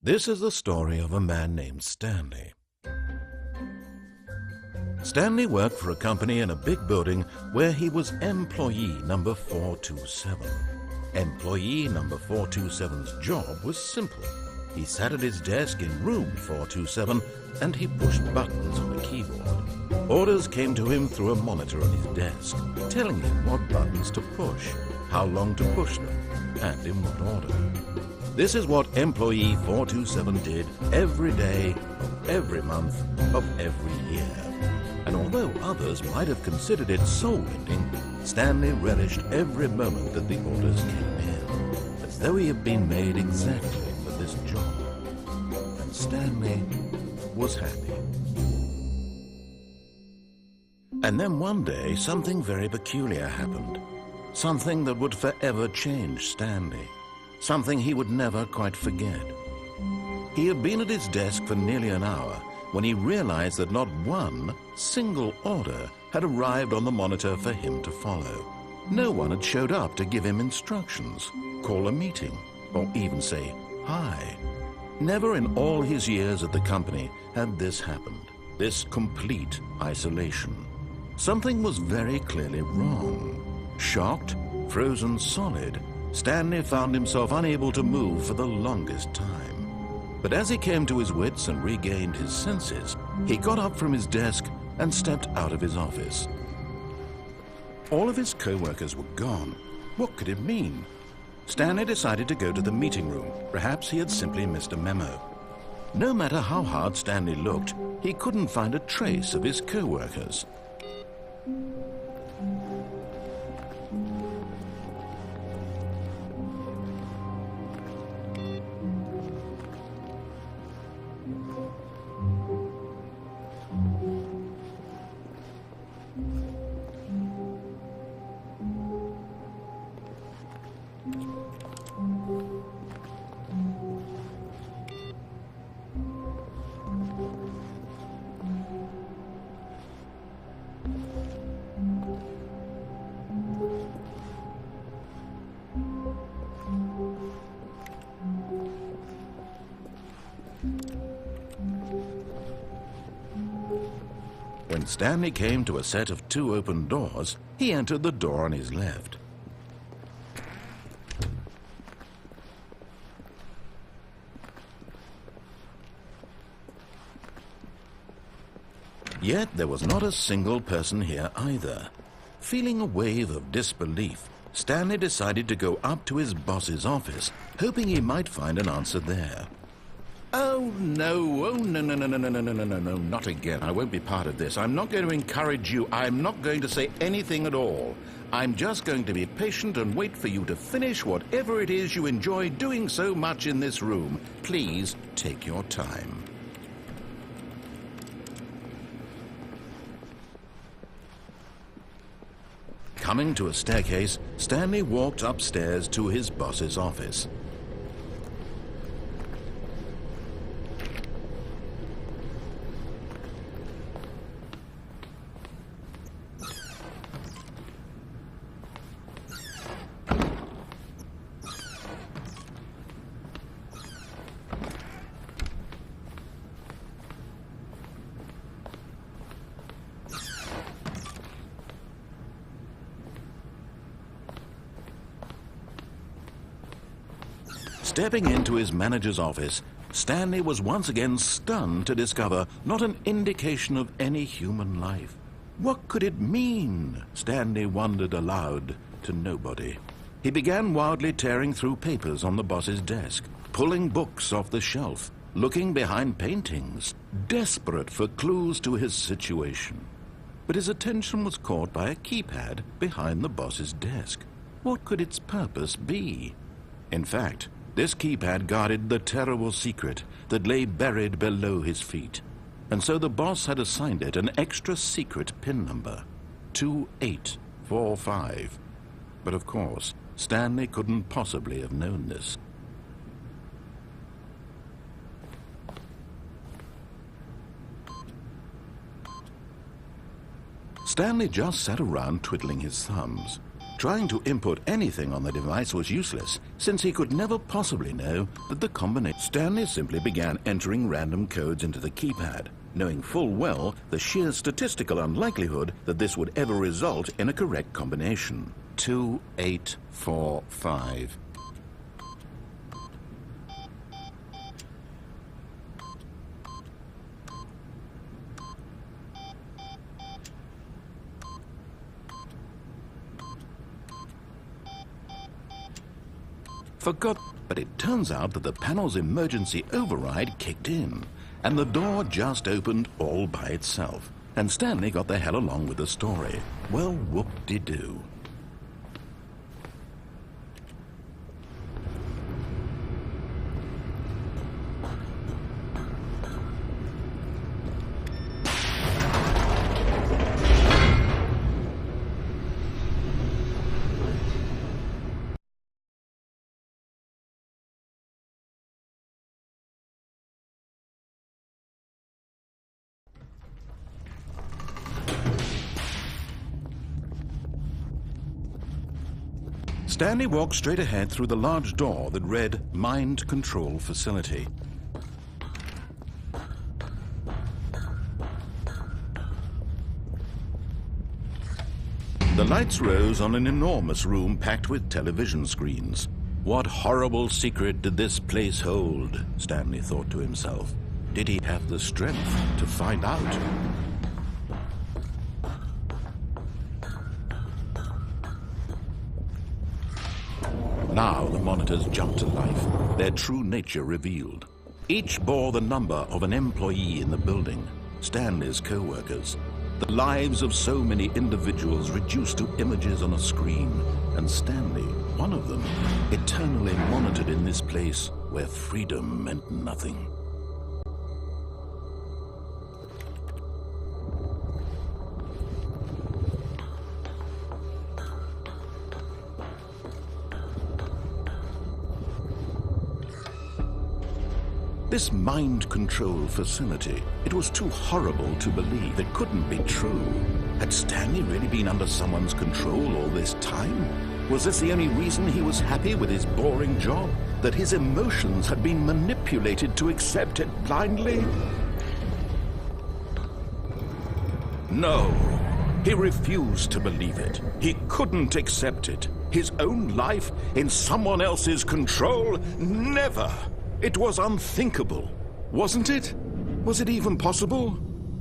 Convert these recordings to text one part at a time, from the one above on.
This is the story of a man named Stanley. Stanley worked for a company in a big building where he was employee number 427. Employee number 427's job was simple. He sat at his desk in room 427 and he pushed buttons on a keyboard. Orders came to him through a monitor on his desk, telling him what buttons to push, how long to push them, and in what order. This is what employee 427 did every day of every month of every year. And although others might have considered it soul-ending, Stanley relished every moment that the orders came in, as though he had been made exactly for this job. And Stanley was happy. And then one day, something very peculiar happened. Something that would forever change Stanley. Something he would never quite forget. He had been at his desk for nearly an hour when he realized that not one single order had arrived on the monitor for him to follow. No one had showed up to give him instructions, call a meeting, or even say hi. Never in all his years at the company had this happened, this complete isolation. Something was very clearly wrong. Shocked, frozen solid, Stanley found himself unable to move for the longest time. But as he came to his wits and regained his senses, he got up from his desk and stepped out of his office. All of his co-workers were gone. What could it mean? Stanley decided to go to the meeting room. Perhaps he had simply missed a memo. No matter how hard Stanley looked, he couldn't find a trace of his co-workers. When Stanley came to a set of 2 open doors, he entered the door on his left. Yet there was not a single person here either. Feeling a wave of disbelief, Stanley decided to go up to his boss's office, hoping he might find an answer there. Oh, no, no, not again. I won't be part of this. I'm not going to encourage you. I'm not going to say anything at all. I'm just going to be patient and wait for you to finish whatever it is you enjoy doing so much in this room. Please take your time. Coming to a staircase, Stanley walked upstairs to his boss's office. Stepping into his manager's office, Stanley was once again stunned to discover not an indication of any human life. What could it mean? Stanley wondered aloud to nobody. He began wildly tearing through papers on the boss's desk, pulling books off the shelf, looking behind paintings, desperate for clues to his situation. But his attention was caught by a keypad behind the boss's desk. What could its purpose be? In fact, this keypad guarded the terrible secret that lay buried below his feet. And so the boss had assigned it an extra secret PIN number, 2845. But of course, Stanley couldn't possibly have known this. Stanley just sat around twiddling his thumbs. Trying to input anything on the device was useless, since he could never possibly know that the combination... Stanley simply began entering random codes into the keypad, knowing full well the sheer statistical unlikelihood that this would ever result in a correct combination. 2, 8, 4, 5. Forgot, but it turns out that the panel's emergency override kicked in, and the door just opened all by itself, and Stanley got the hell along with the story. Well, whoop-de-doo. Stanley walked straight ahead through the large door that read Mind Control Facility. The lights rose on an enormous room packed with television screens. What horrible secret did this place hold? Stanley thought to himself. Did he have the strength to find out? Now the monitors jumped to life, their true nature revealed. Each bore the number of an employee in the building, Stanley's co-workers. The lives of so many individuals reduced to images on a screen, and Stanley, one of them, eternally monitored in this place where freedom meant nothing. This mind control facility, it was too horrible to believe. It couldn't be true. Had Stanley really been under someone's control all this time? Was this the only reason he was happy with his boring job? That his emotions had been manipulated to accept it blindly? No, he refused to believe it. He couldn't accept it. His own life in someone else's control? Never! It was unthinkable, wasn't it? Was it even possible?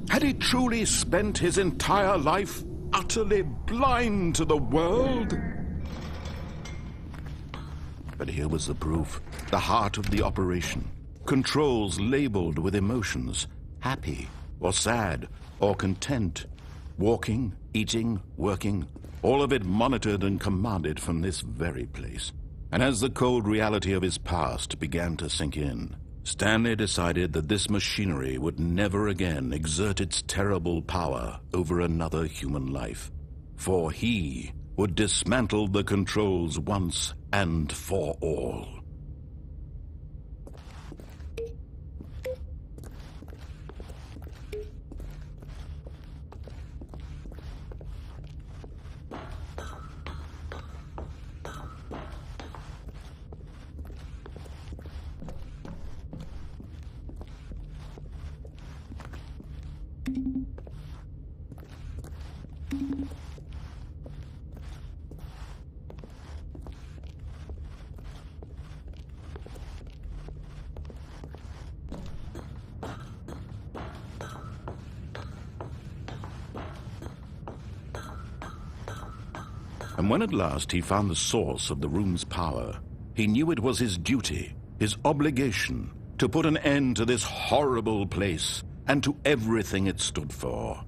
Had he truly spent his entire life utterly blind to the world? But here was the proof, the heart of the operation. Controls labeled with emotions, happy or sad or content. Walking, eating, working, all of it monitored and commanded from this very place. And as the cold reality of his past began to sink in, Stanley decided that this machinery would never again exert its terrible power over another human life. For he would dismantle the controls once and for all. And when at last he found the source of the room's power, he knew it was his duty, his obligation, to put an end to this horrible place and to everything it stood for.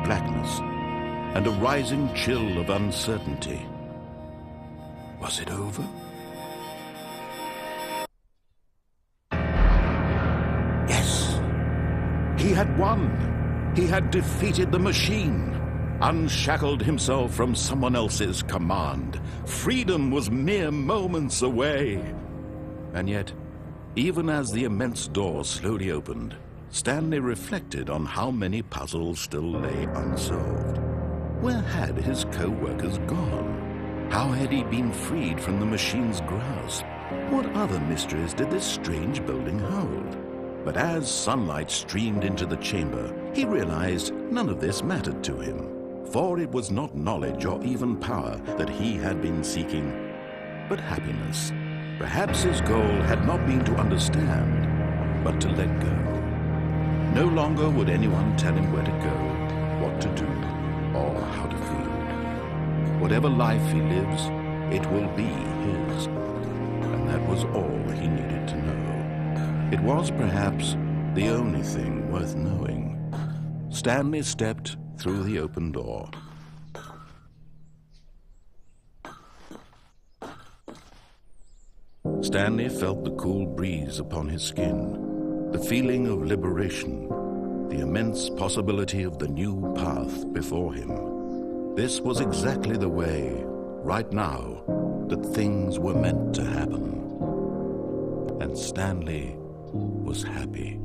Blackness, and a rising chill of uncertainty. Was it over? had won. He had defeated the machine, unshackled himself from someone else's command. Freedom was mere moments away. And yet, even as the immense door slowly opened, Stanley reflected on how many puzzles still lay unsolved. Where had his co-workers gone? How had he been freed from the machine's grasp? What other mysteries did this strange building hold? But as sunlight streamed into the chamber, he realized none of this mattered to him, for it was not knowledge or even power that he had been seeking, but happiness. Perhaps his goal had not been to understand, but to let go. No longer would anyone tell him where to go, what to do, or how to feel. Whatever life he lives, it will be his. And that was all he needed to know. It was perhaps the only thing worth knowing. Stanley stepped through the open door. Stanley felt the cool breeze upon his skin, the feeling of liberation, the immense possibility of the new path before him. This was exactly the way, right now, that things were meant to happen. And Stanley was happy.